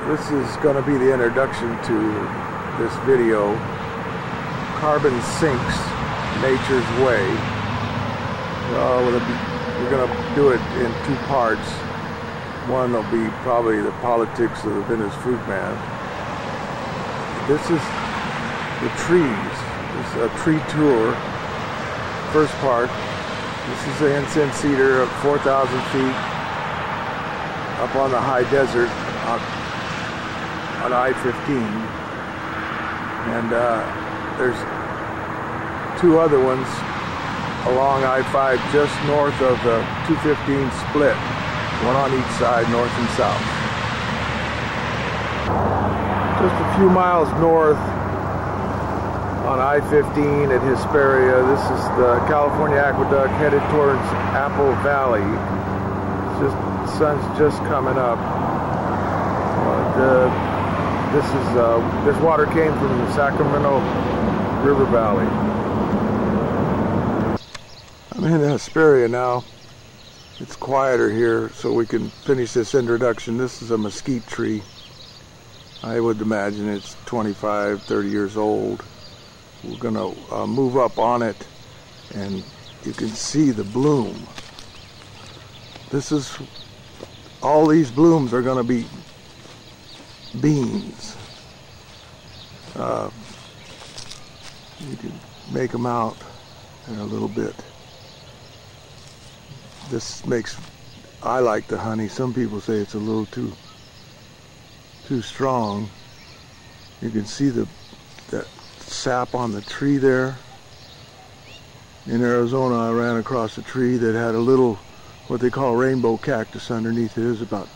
This is going to be the introduction to this video, Carbon Sinks, Nature's Way. We're going to do it in two parts. One will be probably the politics of the Venice Fruit Man. This is the trees. This is a tree tour. First part. This is the Incence Cedar at 4,000 feet up on the high desert on I-15. And there's two other ones along I-5 just north of the 215 split. One on each side, north and south. Just a few miles north on I-15 at Hesperia. This is the California Aqueduct headed towards Apple Valley. The sun's just coming up. This water came from the Sacramento River Valley. I'm in Hesperia now. It's quieter here, so we can finish this introduction. This is a mesquite tree. I would imagine it's 25, 30 years old. We're going to move up on it, and you can see the bloom. All these blooms are going to be beans. You can make them out in a little bit. I like the honey. Some people say it's a little too strong. You can see that sap on the tree there. In Arizona, I ran across a tree that had a little, what they call rainbow cactus underneath it. It was about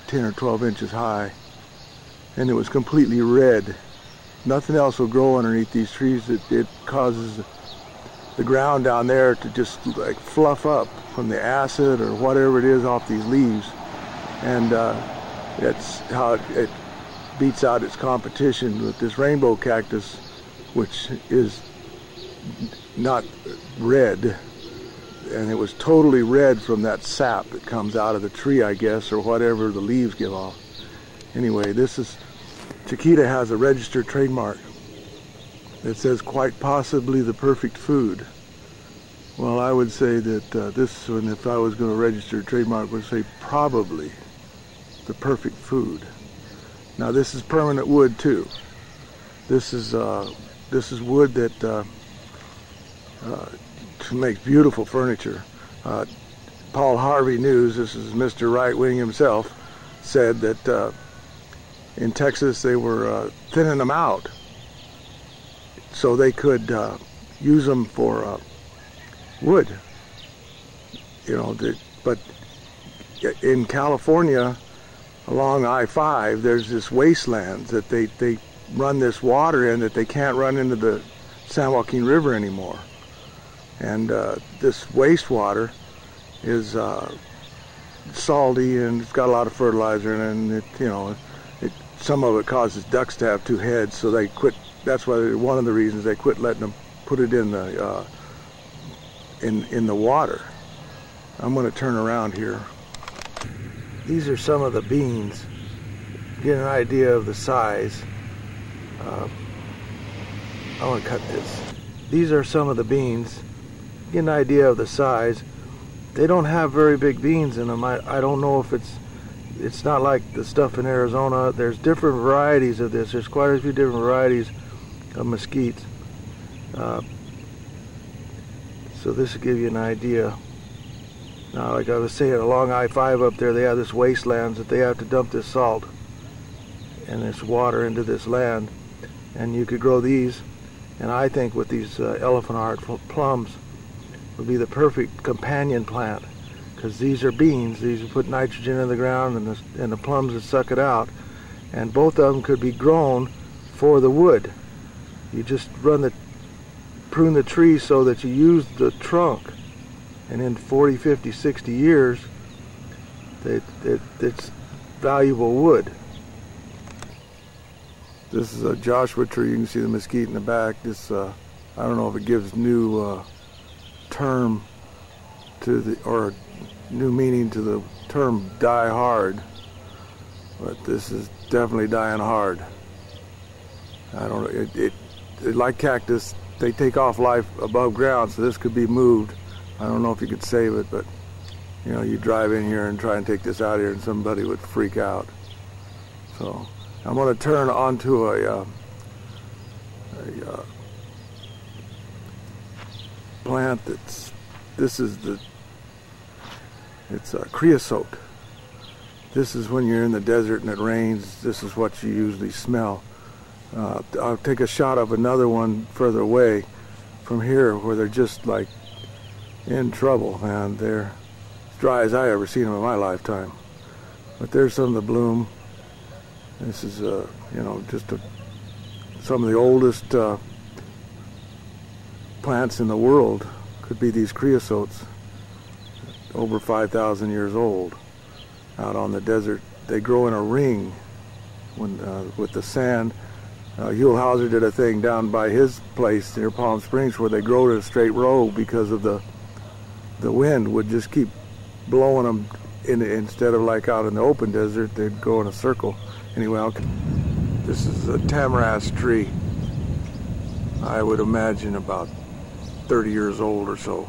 10 or 12 inches high. And it was completely red. Nothing else will grow underneath these trees. It causes the ground down there to just like fluff up from the acid or whatever it is off these leaves. And that's how it beats out its competition with this rainbow cactus, which is not red. And it was totally red from that sap that comes out of the tree, I guess, or whatever the leaves give off. Anyway, Chiquita has a registered trademark that says quite possibly the perfect food. Well, I would say that this one, if I was going to register a trademark, would say probably the perfect food. Now this is permanent wood too. This is wood that makes beautiful furniture. Paul Harvey News, this is Mr. Right Wing himself, said that in Texas they were thinning them out so they could use them for wood. But in California, along I-5, there's this wasteland that they run this water in that they can't run into the San Joaquin River anymore. And this wastewater is salty, and it's got a lot of fertilizer in it, and some of it causes ducks to have two heads, so they quit. That's why one of the reasons they quit letting them put it in the water. I'm going to turn around here. These are some of the beans. Get an idea of the size. I want to cut this. These are some of the beans. Get an idea of the size. They don't have very big beans in them. I don't know if it's not like the stuff in Arizona. There's different varieties of this. There's quite a few different varieties of mesquite. So this will give you an idea. Now, like I was saying, along I-5 up there, they have this wastelands that they have to dump this salt and this water into this land. And you could grow these. And I think with these elephant heart plums would be the perfect companion plant, because these are beans. These will put nitrogen in the ground, and the plums that suck it out. And both of them could be grown for the wood. You just prune the tree so that you use the trunk, and in 40, 50, 60 years it's valuable wood. This is a Joshua tree. You can see the mesquite in the back. This I don't know if it gives new term to or new meaning to the term die hard. but this is definitely dying hard. I don't know, it like cactus, they take off life above ground, so this could be moved. I don't know if you could save it, but you know, you drive in here and try and take this out of here and somebody would freak out. So I'm going to turn onto a plant it's creosote. This is when you're in the desert and it rains, this is what you usually smell. I'll take a shot of another one further away from here where they're just like in trouble, man. They're as dry as I ever seen them in my lifetime. But there's some of the bloom. This is you know, just some of the oldest plants in the world could be these creosotes, over 5,000 years old, out on the desert. They grow in a ring when with the sand. Hugh Hauser did a thing down by his place near Palm Springs where they grow in a straight row because of the wind would just keep blowing them instead of like out in the open desert, they'd go in a circle. Anyway, this is a tamarask tree. I would imagine about 30 years old or so.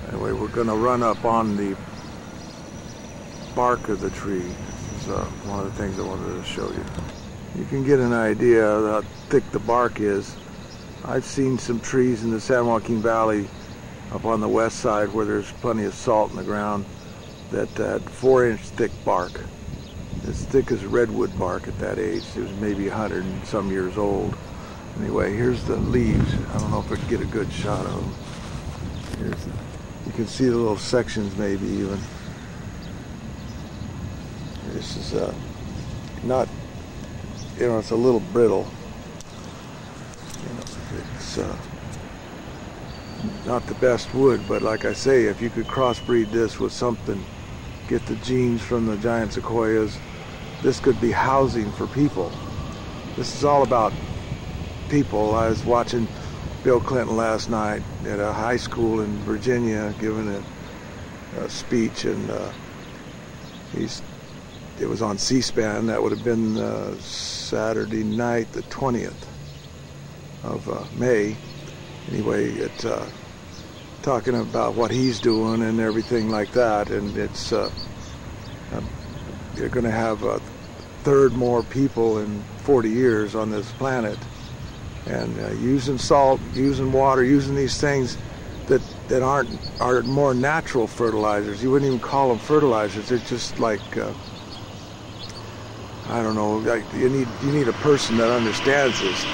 Anyway, we're going to run up on the bark of the tree. This is one of the things I wanted to show you. You can get an idea of how thick the bark is. I've seen some trees in the San Joaquin Valley up on the west side where there's plenty of salt in the ground that had 4-inch thick bark. As thick as redwood bark at that age. It was maybe 100 and some years old. Anyway, here's the leaves. I don't know if I can get a good shot of them. You can see the little sections maybe even. This is not, you know, it's a little brittle. You know, it's not the best wood, but like I say, if you could crossbreed this with something, get the genes from the giant sequoias, this could be housing for people. This is all about people. I was watching Bill Clinton last night at a high school in Virginia giving a speech, and it was on C-SPAN. That would have been Saturday night, the 20th of May. Anyway, it's talking about what he's doing and everything like that, and it's you're going to have a third more people in 40 years on this planet, and using salt, using water, using these things that are more natural fertilizers. You wouldn't even call them fertilizers. They're just like I don't know. Like you need a person that understands this.